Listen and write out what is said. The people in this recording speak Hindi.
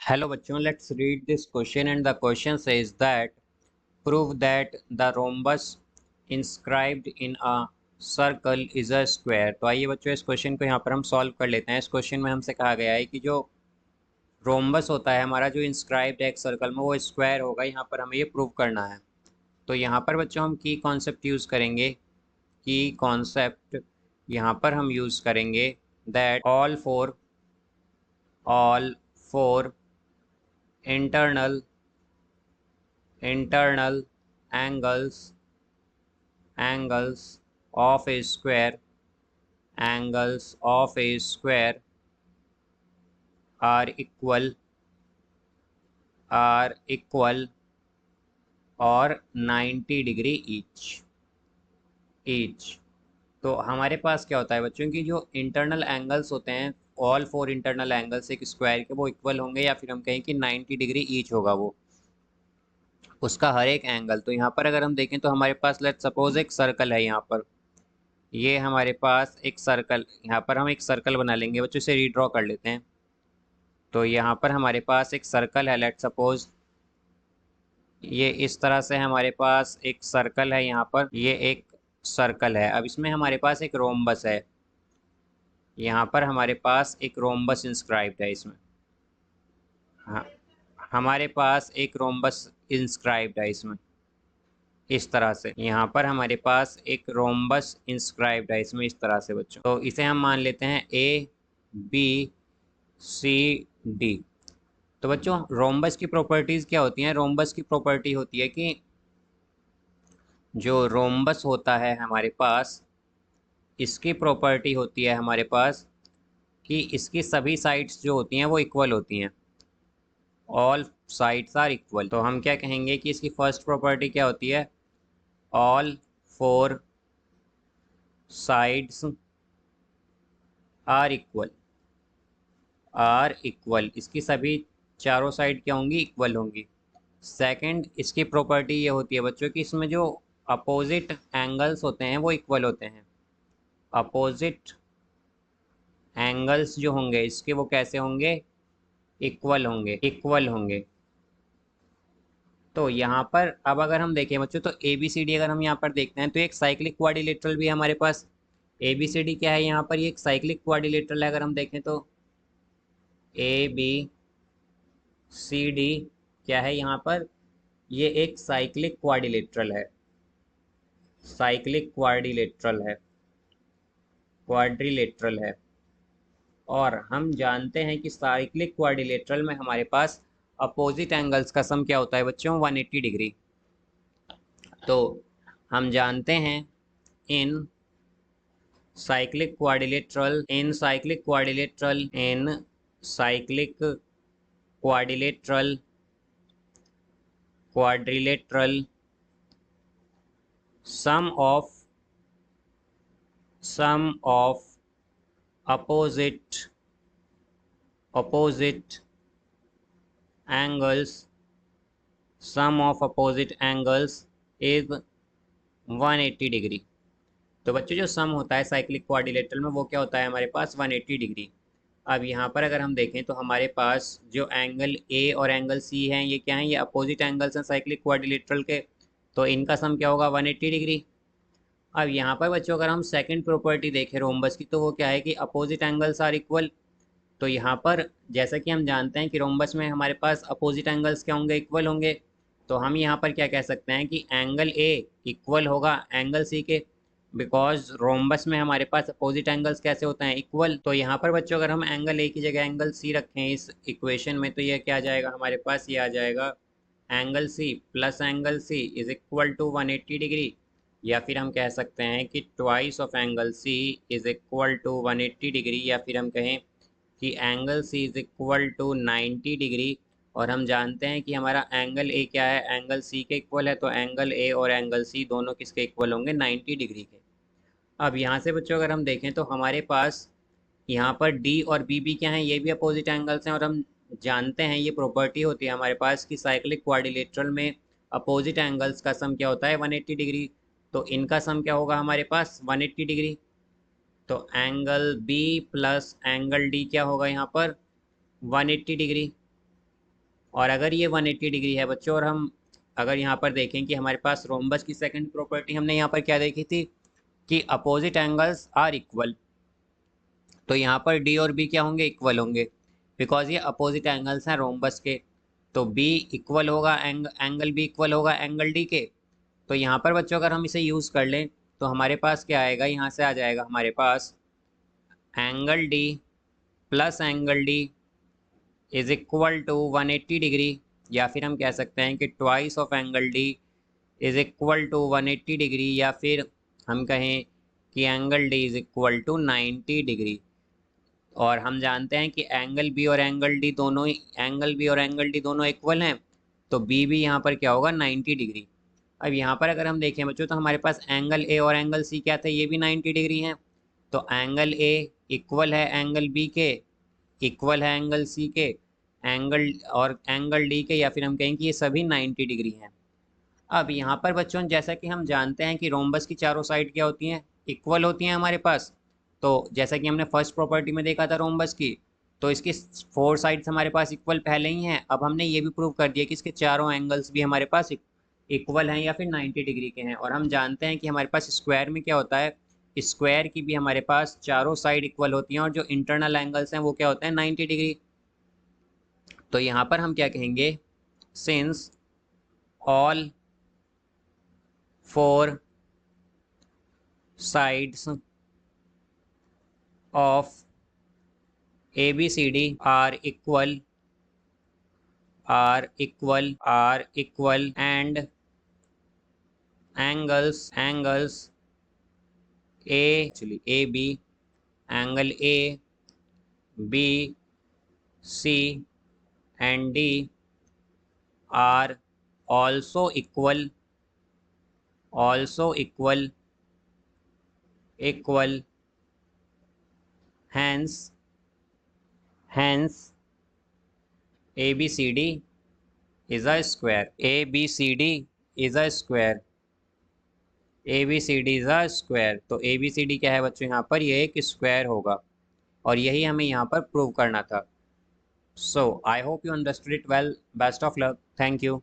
Hello बच्चों, let's read this question and the question says that prove that the rhombus inscribed in a circle is a square। तो आइए बच्चों इस क्वेश्चन को यहाँ पर हम सॉल्व कर लेते हैं। इस क्वेश्चन में हमसे कहा गया है कि जो रोम्बस होता है हमारा जो इंस्क्राइब्ड है एक सर्कल में वो स्क्वायर होगा। यहाँ पर हमें ये प्रूव करना है। तो यहाँ पर बच्चों हम की कॉन्सेप्ट यूज़ करेंगे। की कॉन्सेप्ट यहाँ पर हम यूज़ करेंगे that all four internal angles of a square are equal और 90 डिग्री ईच। तो हमारे पास क्या होता है बच्चों की जो इंटरनल एंगल्स होते हैं ऑल फोर इंटरनल एंगल्स एक स्क्वायर के वो इक्वल होंगे, या फिर हम कहें कि 90 डिग्री ईच होगा वो उसका हर एक एंगल। तो यहाँ पर अगर हम देखें तो हमारे पास लेट्स सपोज एक सर्कल है। यहाँ पर ये हमारे पास एक सर्कल, यहाँ पर हम एक सर्कल बना लेंगे बच्चों, इसे रीड्रॉ कर लेते हैं। तो यहाँ पर हमारे पास एक सर्कल है, लेट्स सपोज ये इस तरह से हमारे पास एक सर्कल है। यहाँ पर ये एक सर्कल है। अब इसमें हमारे पास एक रोम्बस है। यहाँ पर हमारे पास एक रोम्बस इंस्क्राइब्ड है इसमें। हाँ, हमारे पास एक रोम्बस इंस्क्राइब्ड है इसमें इस तरह से। यहाँ पर हमारे पास एक रोम्बस इंस्क्राइब्ड है इसमें इस तरह से बच्चों। तो इसे हम मान लेते हैं ABCD। तो बच्चों रोम्बस की प्रॉपर्टीज़ क्या होती हैं? रोम्बस की प्रॉपर्टी होती है कि जो रोम्बस होता है हमारे पास, इसकी प्रॉपर्टी होती है हमारे पास कि इसकी सभी साइड्स जो होती हैं वो इक्वल होती हैं। All sides are equal. तो हम क्या कहेंगे कि इसकी फर्स्ट प्रॉपर्टी क्या होती है? All four sides are equal. इसकी सभी चारों साइड क्या होंगी? इक्वल होंगी। सेकंड, इसकी प्रॉपर्टी ये होती है बच्चों कि इसमें जो अपोजिट एंगल्स होते हैं वो इक्वल होते हैं। अपोजिट एंगल्स जो होंगे इसके वो कैसे होंगे? इक्वल होंगे। तो यहाँ पर अब अगर हम देखें बच्चों तो ABCD अगर हम यहाँ पर देखते हैं तो एक साइक्लिक क्वाड्रिलेटरल भी है हमारे पास। ABCD क्या है? यहाँ पर ये एक साइक्लिक क्वाड्रिलेटरल है। अगर हम देखें तो ABCD क्या है यहाँ पर? ये एक साइक्लिक क्वाड्रिलेटरल है। क्वाड्रिलेटरल है। और हम जानते हैं कि साइक्लिक क्वाड्रिलेटरल में हमारे पास अपोजिट एंगल्स का सम क्या होता है बच्चों? 180 डिग्री। तो हम जानते हैं इन cyclic quadrilateral sum of opposite angles is 180 degree. तो बच्चों जो सम होता है साइक्लिक क्वाड्रिलेटरल में वो क्या होता है हमारे पास? 180 डिग्री। अब यहाँ पर अगर हम देखें तो हमारे पास जो एंगल A और एंगल C हैं ये क्या हैं? ये अपोजिट एंगल्स हैं साइक्लिक क्वाड्रिलेटरल के। तो इनका सम क्या होगा? 180 डिग्री। अब यहाँ पर बच्चों अगर हम सेकंड प्रॉपर्टी देखें रोम्बस की तो वो क्या है कि अपोजिट एंगल्स आर इक्वल। तो यहाँ पर जैसा कि हम जानते हैं कि रोम्बस में हमारे पास अपोजिट एंगल्स क्या होंगे? इक्वल होंगे। तो हम यहाँ पर क्या कह सकते हैं कि एंगल A इक्वल होगा एंगल C के, बिकॉज रोम्बस में हमारे पास अपोजिट एंगल्स कैसे होते हैं? इक्वल। तो यहाँ पर बच्चों अगर हम एंगल A की जगह एंगल C रखें इस इक्वेशन में तो ये क्या आ जाएगा हमारे पास? ये आ जाएगा angle C plus angle C is equal to 180 degree. या फिर हम कह सकते हैं कि twice of angle C is equal to 180 degree. या फिर हम कहें कि angle C is equal to 90 degree. और हम जानते हैं कि हमारा एंगल A क्या है? एंगल C के इक्वल है। तो एंगल A और एंगल C दोनों किसके इक्वल होंगे? 90 डिग्री के। अब यहाँ से बच्चों अगर हम देखें तो हमारे पास यहाँ पर D और BB क्या हैं? ये भी अपोजिट एंगल्स हैं। और हम जानते हैं ये प्रॉपर्टी होती है हमारे पास कि साइक्लिक क्वाड्रिलेटरल में अपोजिट एंगल्स का सम क्या होता है? 180 डिग्री। तो इनका सम क्या होगा हमारे पास? 180 डिग्री। तो angle B plus angle D क्या होगा यहाँ पर? 180 डिग्री। और अगर ये 180 डिग्री है बच्चों, और हम अगर यहाँ पर देखें कि हमारे पास रोम्बस की सेकंड प्रॉपर्टी हमने यहाँ पर क्या देखी थी कि अपोजिट एंगल्स आर इक्वल, तो यहाँ पर डी और बी क्या होंगे, इक्वल होंगे, बिकॉज ये अपोजिट एंगल्स हैं रोम्बस के। तो बी इक्वल होगा, एंगल बी इक्वल होगा एंगल डी के। तो यहाँ पर बच्चों अगर हम इसे यूज़ कर लें तो हमारे पास क्या आएगा, यहाँ से आ जाएगा हमारे पास angle D plus angle D is equal to 180 degree, या फिर हम कह सकते हैं कि twice of angle D is equal to 180 degree, या फिर हम कहें कि angle D is equal to 90 degree. और हम जानते हैं कि एंगल बी और एंगल डी दोनों ही, एंगल बी और एंगल डी दोनों इक्वल हैं, तो बी भी यहाँ पर क्या होगा, 90 डिग्री। अब यहाँ पर अगर हम देखें बच्चों तो हमारे पास एंगल ए और एंगल सी क्या थे, ये भी 90 डिग्री हैं। तो एंगल ए इक्वल है एंगल बी के, इक्वल है एंगल सी के, एंगल और एंगल डी के, या फिर हम कहें कि ये सभी 90 डिग्री हैं। अब यहाँ पर बच्चों जैसा कि हम जानते हैं कि रोम्बस की चारों साइड क्या होती हैं, इक्वल होती हैं हमारे पास। तो जैसा कि हमने फर्स्ट प्रॉपर्टी में देखा था रोम्बस की, तो इसकी 4 साइड्स हमारे पास इक्वल पहले ही हैं। अब हमने ये भी प्रूव कर दिया कि इसके चारों एंगल्स भी हमारे पास इक्वल हैं या फिर 90 डिग्री के हैं। और हम जानते हैं कि हमारे पास स्क्वायर में क्या होता है, स्क्वायर की भी हमारे पास चारों साइड इक्वल होती हैं, और जो इंटरनल एंगल्स हैं वो क्या होते हैं, 90 डिग्री। तो यहाँ पर हम क्या कहेंगे, since all 4 sides of ABCD are equal and angles AB, angle A, B, C and D are also equal, hence ABCD is a square, ABCD is a square, ABCD is a square। तो ABCD क्या है बच्चों, यहाँ पर ये एक स्क्वायर होगा, और यही हमें यहाँ पर प्रूव करना था। So I hope you understood it well, best of luck, thank you.